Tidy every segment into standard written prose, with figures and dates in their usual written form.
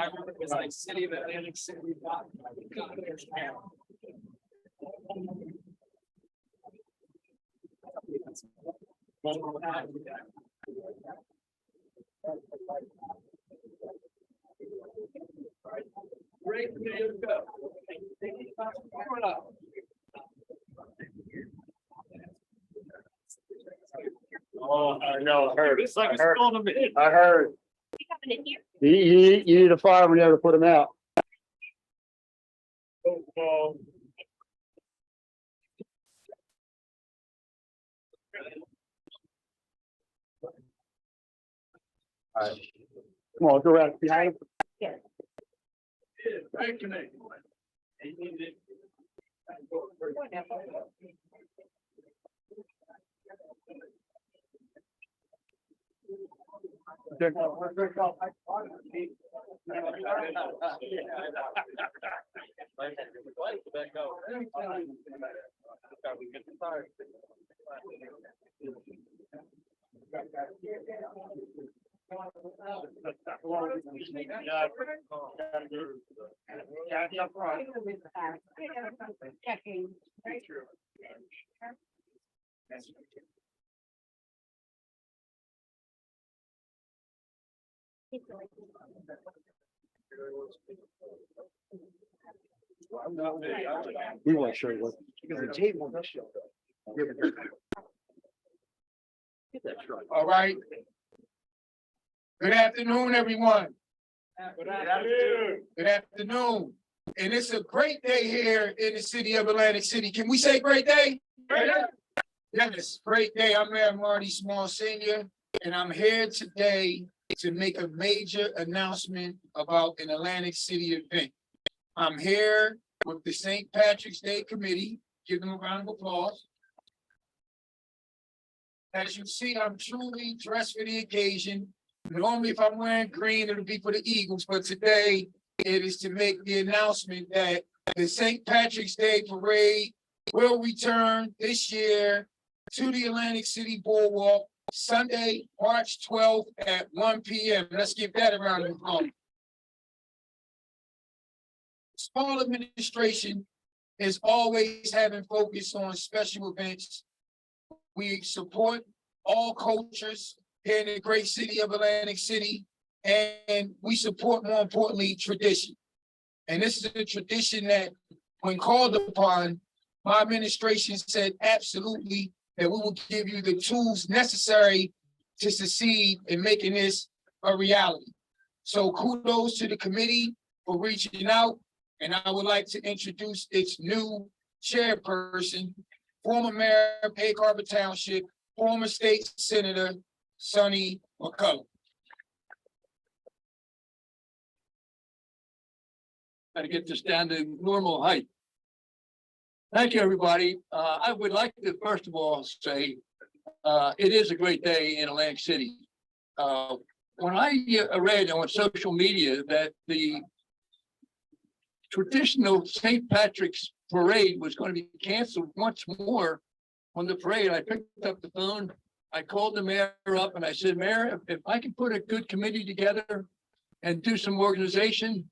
It was like City of Atlantic City. Great, here we go. Oh, I know, I heard. It's like I heard. on a minute. I heard. Coming in here? You need a fire when you ever put them out. All right. Come on, go around behind him. Yes. Thank you. Checking. We want to show you what. Because the table on this show. Get that truck. All right. Good afternoon, everyone. Good afternoon. And it's a great day here in the city of Atlantic City. Can we say great day? Yes, great day. I'm Mayor Marty Small Senior, and I'm here today to make a major announcement about an Atlantic City event. I'm here with the St. Patrick's Day Committee. Give them a round of applause. As you see, I'm truly dressed for the occasion. Normally, if I'm wearing green, it'll be for the Eagles, but today it is to make the announcement that the St. Patrick's Day Parade will return this year to the Atlantic City Boardwalk Sunday, March 12th at 1 p.m. Let's give that a round of applause. Small administration is always having focus on special events. We support all cultures here in the great city of Atlantic City, and we support, more importantly, tradition. And this is a tradition that, when called upon, my administration said absolutely that we will give you the tools necessary to succeed in making this a reality. So kudos to the committee for reaching out, and I would like to introduce its new chairperson, former mayor of Egg Harbor Township, former state senator, Sonny McCullough. Got to get this down to normal height. Thank you, everybody. I would like to first of all say it is a great day in Atlantic City. When I read on social media that the traditional St. Patrick's parade was going to be canceled once more on the parade, I picked up the phone. I called the mayor up and I said, Mayor, if I can put a good committee together and do some organization,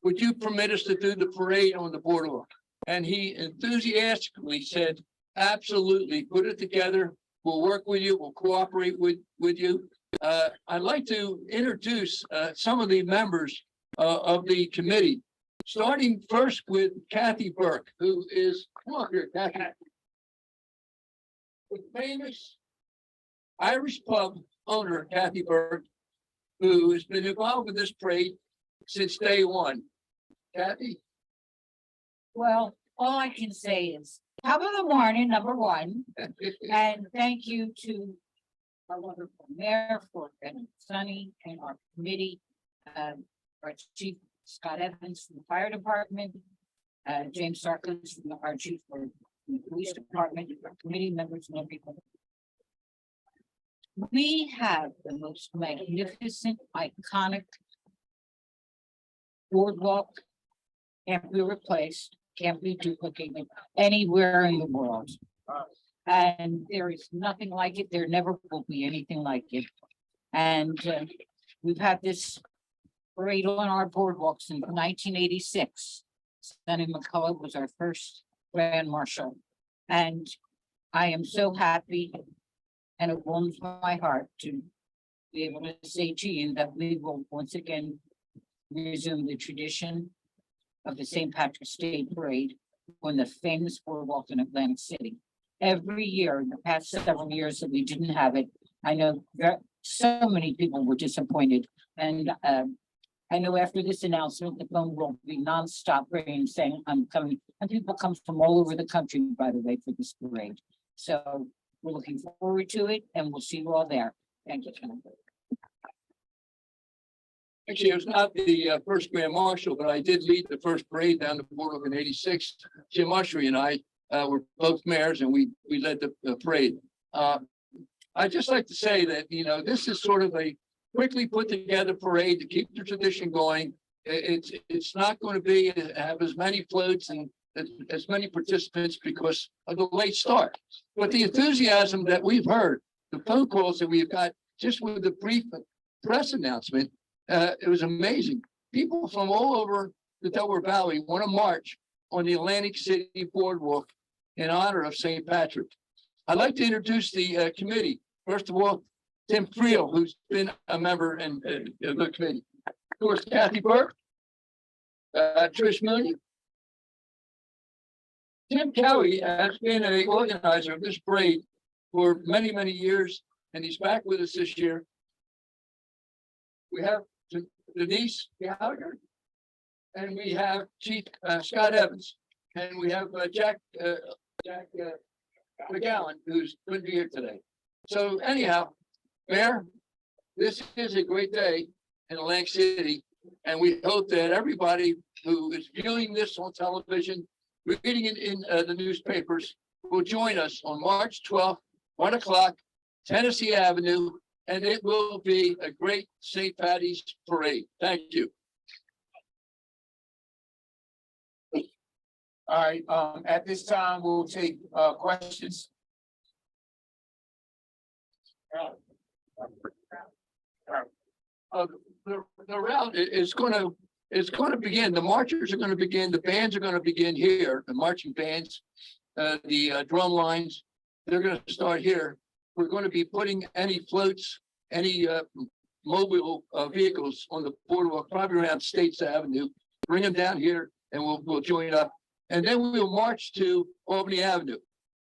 would you permit us to do the parade on the boardwalk? And he enthusiastically said, absolutely, put it together. We'll work with you. We'll cooperate with you. I'd like to introduce some of the members of the committee, starting first with Kathy Burke, who is, come on here, Kathy. With famous Irish pub owner, Kathy Burke, who has been involved with this parade since day one. Kathy? Well, all I can say is top of the morning, number one, and thank you to our wonderful mayor for and Sunny and our committee, our chief Scott Evans from the fire department, James Sarkis from our chief for the police department, our committee members and everyone. We have the most magnificent, iconic boardwalk. Can't be replaced, can't be duplicated anywhere in the world. And there is nothing like it. There never will be anything like it. And we've had this parade on our boardwalk since 1986. Sonny McCullough was our first grand marshal. And I am so happy and it warms my heart to be able to say to you that we will once again resume the tradition of the St. Patrick's Day Parade on the famous boardwalk in Atlantic City. Every year, in the past several years that we didn't have it, I know so many people were disappointed. And I know after this announcement, the phone will be nonstop ringing saying, I'm coming. And people come from all over the country, by the way, for this parade. So we're looking forward to it and we'll see you all there. Thank you. Actually, it was not the first grand marshal, but I did lead the first parade down the boardwalk in '86. Jim Ushery and I were both mayors and we led the parade. I'd just like to say that, you know, this is sort of a quickly put together parade to keep the tradition going. It's not going to have as many floats and as many participants because of the late start. But the enthusiasm that we've heard, the phone calls that we've got just with the brief press announcement, it was amazing. People from all over the Delaware Valley want to march on the Atlantic City Boardwalk in honor of St. Patrick. I'd like to introduce the committee. First of all, Tim Friel, who's been a member and the committee. Of course, Kathy Burke, Trish Mooney. Tim Cowie has been an organizer of this parade for many, many years, and he's back with us this year. We have Denise Gallagher, and we have Chief Scott Evans, and we have Jack McGowan, who's going to be here today. So anyhow, Mayor, this is a great day in Atlantic City, and we hope that everybody who is viewing this on television, reading it in the newspapers, will join us on March 12th, 1 o'clock, Tennessee Avenue, and it will be a great St. Patty's parade. Thank you. All right, at this time, we'll take questions. The route is going to begin. The marchers are going to begin. The bands are going to begin here. The marching bands, the drum lines, they're going to start here. We're going to be putting any floats, any mobile vehicles on the boardwalk, probably around States Avenue. Bring them down here, and we'll join up. And then we'll march to Albany Avenue.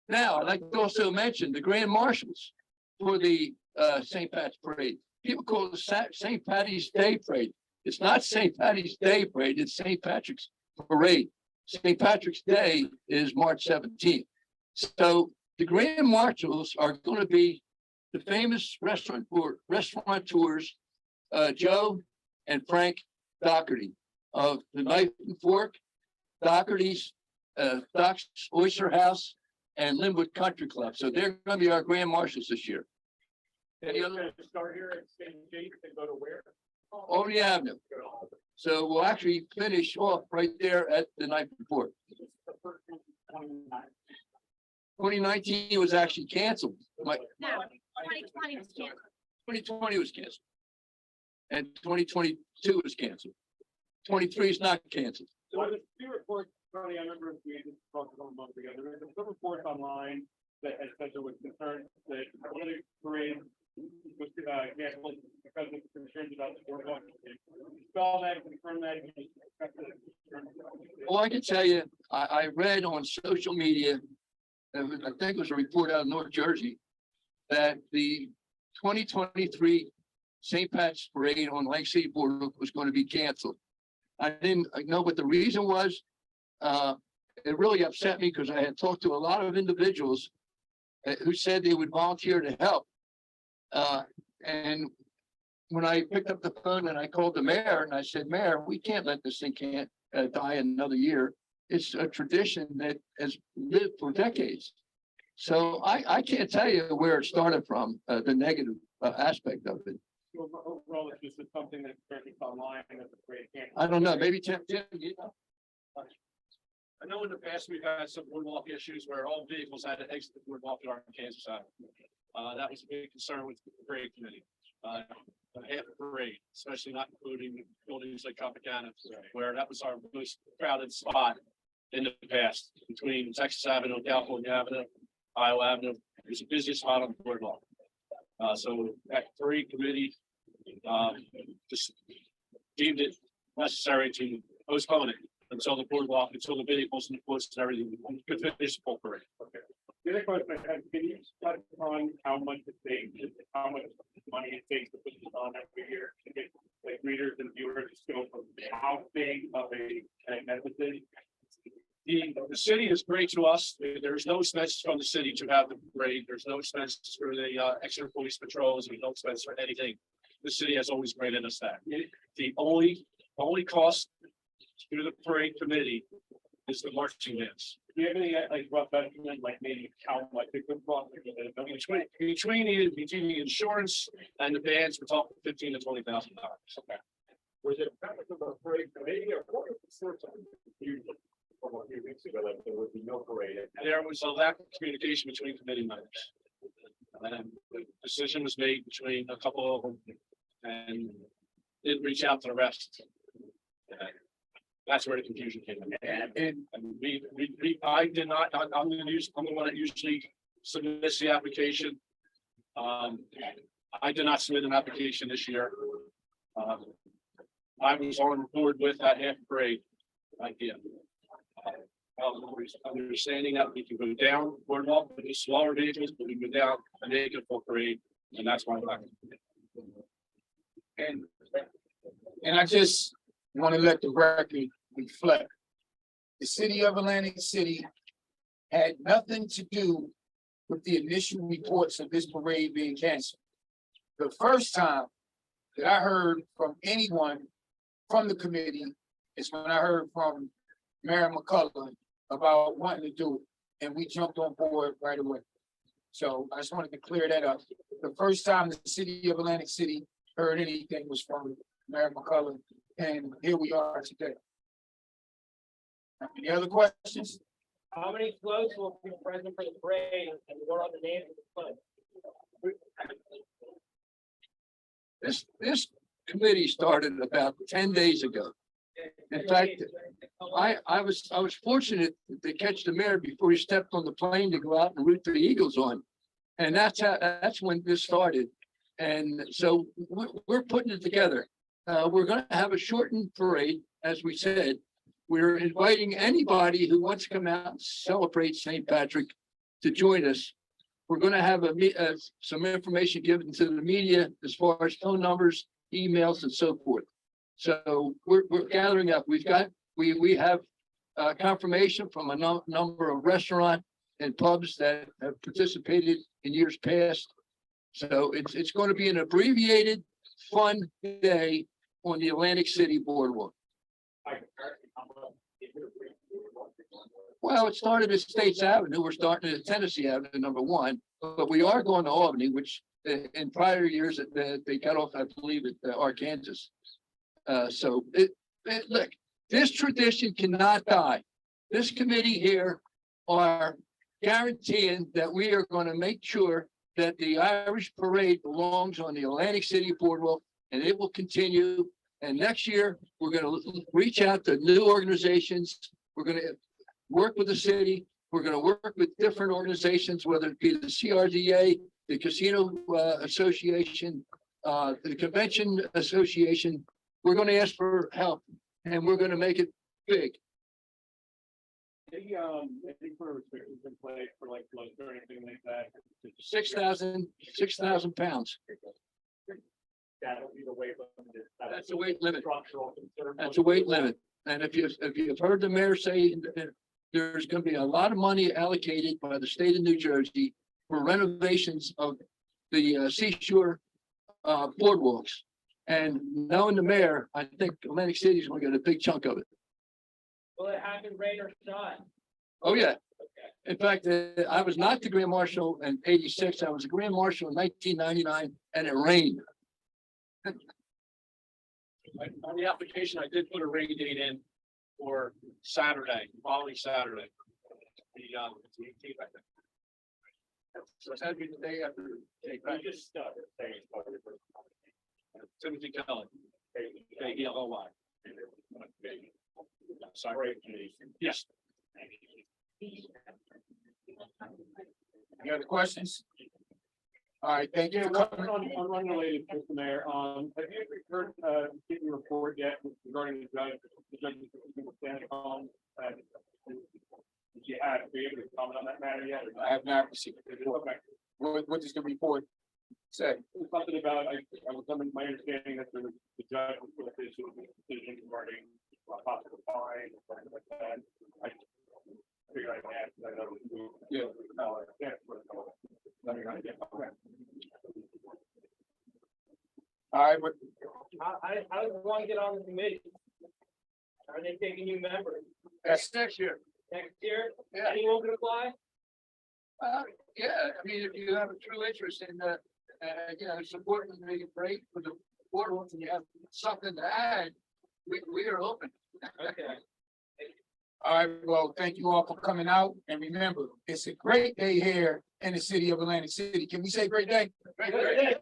Now, I'd like to also mention the grand marshals for the St. Pat's Parade. People call it the St. Patty's Day Parade. It's not St. Patty's Day Parade, it's St. Patrick's Parade. St. Patrick's Day is March 17th. So the grand marshals are going to be the famous restaurateurs, Joe and Frank Doherty of the Knife and Fork, Doherty's, Doc's Oyster House, and Linwood Country Club. So they're going to be our grand marshals this year. Any other? Start here at St. James and go to where? Albany Avenue. So we'll actually finish off right there at the Knife and Fork. 2019 was actually canceled. No, 2020 was canceled. 2020 was canceled. And 2022 was canceled. 23 is not canceled. So there's two reports, Charlie, I remember we just talked about a month ago. There was some reports online that had said there was concern that one of the parades was canceled because of concerns about the boardwalk. Spell that, confirm that. Well, I can tell you, I read on social media, I think it was a report out of North Jersey, that the 2023 St. Pat's Parade on Lake City Boardwalk was going to be canceled. I didn't know what the reason was, it really upset me because I had talked to a lot of individuals who said they would volunteer to help. And when I picked up the phone and I called the mayor and I said, Mayor, we can't let this thing can't die another year. It's a tradition that has lived for decades. So I can't tell you where it started from, the negative aspect of it. Overall, it's just something that's currently online and it's a great. I don't know, maybe Tim, you know? I know in the past, we've had some boardwalk issues where all vehicles had to exit the boardwalk at our Kansas Avenue. That was a big concern with the parade committee. Half the parade, especially not including buildings like Tropicana, where that was our most crowded spot in the past, between Texas Avenue, California Avenue, Iowa Avenue. It was the busiest spot on the boardwalk. So that parade committee just deemed it necessary to postpone it until the boardwalk, until the vehicles and the floats and everything could finish the full parade. The other question I had, can you touch on how much it takes, how much money it takes to put this on every year to get like readers and viewers to go from how big of an emphasis? The city is great to us. There's no expenses from the city to have the parade. There's no expenses for the extra police patrols. There's no expense for anything. The city has always granted us that. The only cost to the parade committee is the marching bands. Do you have any like rough estimate, like maybe how much it could cost? Between the insurance and the bands, we're talking $15,000 to $20,000. Okay. Was it kind of a parade committee or what was the source of confusion from a few weeks ago that there would be no parade? There was a lack of communication between committee members. And the decision was made between a couple of them and didn't reach out to the rest. That's where the confusion came in. And I did not, I'm the one that usually submits the application. I did not submit an application this year. I was on board with that half parade idea. Understanding that we can go down boardwalk with the smaller vehicles, but we go down and make it a full parade, and that's why. And I just want to let the record reflect. The city of Atlantic City had nothing to do with the initial reports of this parade being canceled. The first time that I heard from anyone from the committee is when I heard from Mayor McCullough about wanting to do it, and we jumped on board right away. So I just wanted to clear that up. The first time the city of Atlantic City heard anything was from Mayor McCullough, and here we are today. Any other questions? How many floats will be present for the parade and what are the names of the floats? This committee started about 10 days ago. In fact, I was fortunate to catch the mayor before he stepped on the plane to go out and root the Eagles on. And that's when this started. And so we're putting it together. We're going to have a shortened parade, as we said. We're inviting anybody who wants to come out and celebrate St. Patrick to join us. We're going to have some information given to the media as far as phone numbers, emails, and so forth. So we're gathering up. We have confirmation from a number of restaurants and pubs that have participated in years past. So it's going to be an abbreviated, fun day on the Atlantic City Boardwalk. Well, it started at States Avenue. We're starting at Tennessee Avenue, number one, but we are going to Albany, which in prior years they got off, I believe, at Arkansas. So look, this tradition cannot die. This committee here are guaranteeing that we are going to make sure that the Irish Parade belongs on the Atlantic City Boardwalk, and it will continue. And next year, we're going to reach out to new organizations. We're going to work with the city. We're going to work with different organizations, whether it be the CRDA, the Casino Association, the Convention Association. We're going to ask for help, and we're going to make it big. Any sort of restrictions in place for like floats or anything like that? 6,000 pounds. That'll be the weight limit. That's a weight limit. Structural concern. That's a weight limit. And if you've heard the mayor say there's gonna be a lot of money allocated by the state of New Jersey for renovations of the seashore boardwalks. And knowing the mayor, I think Atlantic City is gonna get a big chunk of it. Will it happen, rain or shine? Oh, yeah. In fact, I was not the grand marshal in '86. I was the grand marshal in 1999, and it rained. On the application, I did put a rain date in for Saturday, following Saturday. The 18th, I think. So it's had to be the day after. Timothy Kelly. K-E-L-L-Y. Sorry. Yes. Any other questions? All right, thank you Yeah, for coming. unrelated, Mr. Mayor, have you heard, getting a report yet regarding the judge, standing on, did you have, be able to comment on that matter yet? I have not received the report. Okay. What does the report say? Something about, I was under my understanding that the judge was going to issue a decision regarding possible fine, or something like that. I figured I'd ask, I know. Yeah. Okay. All right, but How does one get on the committee? Are they taking new members That's next year. next year? Yeah. Anyone can apply? Yeah, I mean, if you have a true interest in supporting the break for the boardwalk and you have something to add, we are open. Okay. all right, well, thank you all for coming out. And remember, it's a great day here in the city of Atlantic City. Can we say great day? Great.